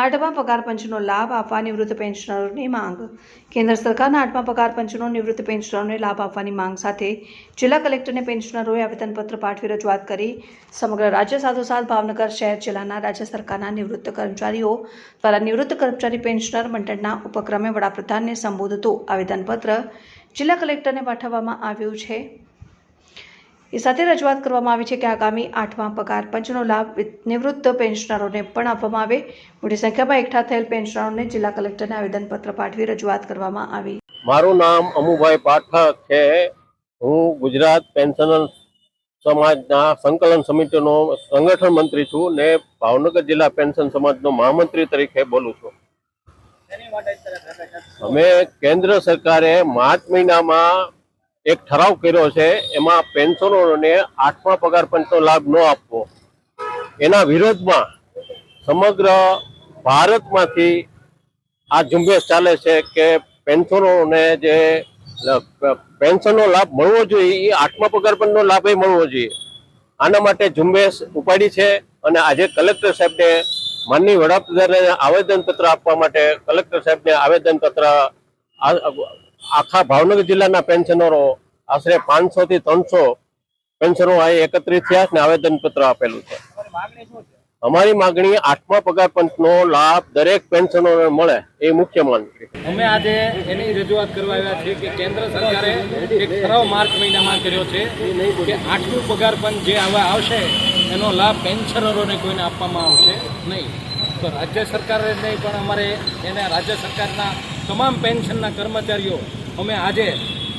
8મા પગાર પંચનો લાભ આપવા નિવૃત્ત પેન્શનરોની માંગ। કેન્દ્ર સરકારના 8મા પગાર પંચનો નિવૃત્ત પેન્શનરોને લાભ આપવાની માંગ સાથે જિલ્લા કલેક્ટરને પેન્શનરોએ આવેદનપત્ર પાઠવી રજૂઆત કરી। સમગ્ર રાજ્ય સાથોસાથ ભાવનગર શહેર જિલ્લાના રાજ્ય સરકારના નિવૃત્ત કર્મચારીઓ દ્વારા નિવૃત્ત કર્મચારી પેન્શનર મંડળના ઉપક્રમે વડાપ્રધાનને સંબોધતું આવેદનપત્ર જિલ્લા કલેક્ટરને પાઠવવામાં આવ્યું છે। એ સાથે રજૂઆત કરવામાં આવી છે કે આગામી 8મા પગાર પંચનો લાભ નિવૃત્ત પેન્શનરોને પણ આપવામાં આવે। મોટી સંખ્યામાં એકઠા થયેલ પેન્શનરોને જિલ્લા કલેક્ટરને આવેદનપત્ર પાઠવી રજૂઆત કરવામાં આવી। મારું નામ અમુભાઈ પાઠક છે। હું ગુજરાત પેન્શનર સમાજના સંકલન સમિતિનો સંગઠન મંત્રી છું ને ભાવનગર જિલ્લા પેન્શન સમાજનો મહામંત્રી તરીકે બોલું છું। અમે કેન્દ્ર સરકારે માર્ચ મહિનામાં એક ઠરાવ કર્યો છે, એમાં પેન્શનરોને 8મા પગાર પંચનો લાભ ન આપવો, એના વિરોધમાં સમગ્ર ભારતમાંથી આ ઝુંબેશ ચાલે છે કે પેન્શનરોને જે પેન્શનનો લાભ મળવો જોઈએ એ 8મા પગાર પંચનો લાભ મળવો જોઈએ। આના માટે ઝુંબેશ ઉપાડી છે અને આજે કલેક્ટર સાહેબને માનનીય વડાપ્રધાને આવેદનપત્ર આપવા માટે કલેક્ટર સાહેબને આવેદનપત્ર આખા ભાવનગર જિલ્લાના પેન્શનરો આશરે 500 થી 300 પેન્શનરો એકત્રિત થયા ને આવેદનપત્ર આપેલું છે। અમારી માગણી 8મા પગાર પંચનો લાભ દરેક પેન્શનરોને મળે એ મુખ્ય માંગ છે। અમે આજે એની રજૂઆત કરવા આવ્યા છીએ કે કેન્દ્ર સરકારે એક ઠરાવ માર્ચ મહિનામાં કર્યો છે કે 8મું પગાર પંચ જે આવશે એનો લાભ પેન્શનરોને કોઈને આપવામાં આવશે નહીં। તો રાજ્ય સરકારે નહીં પણ અમારે એને રાજ્ય સરકારના તમામ પેન્શનના કર્મચારીઓ અમે આજે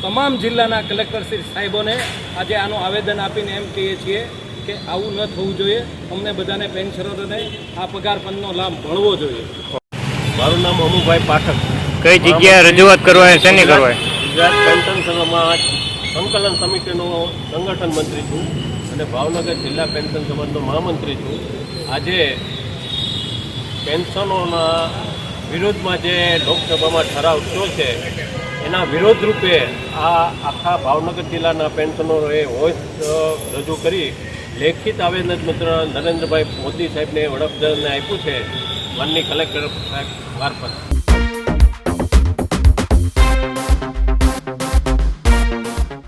તમામ જિલ્લાના કલેક્ટરશ્રી સાહેબોને આજે આનું આવેદન આપીને એમ કહીએ છીએ કે આવું ન થવું જોઈએ। અમને બધાને પેન્શનરોને આ પગાર પંચનો લાભ મળવો જોઈએ। મારું નામ અમુભાઈ પાઠક। કઈ જગ્યાએ રજૂઆત કરવા શેની કરવા? ગુજરાત પેન્શન સમાજ સંકલન સમિતિનો સંગઠન મંત્રી છું અને ભાવનગર જિલ્લા પેન્શન સમાજનો મહામંત્રી છું। આજે પેન્શનોના વિરોધમાં જે લોકસભામાં ઠરાવ થયો છે એના વિરોધ રૂપે આ આખા ભાવનગર જિલ્લાના પેન્શનરોએ વોઇસ રજૂ કરી લેખિત આવેદનપત્ર નરેન્દ્રભાઈ મોદી સાહેબને વડાપ્રધાનને આપ્યું છે માનનીય કલેક્ટર સાહેબ મારફત।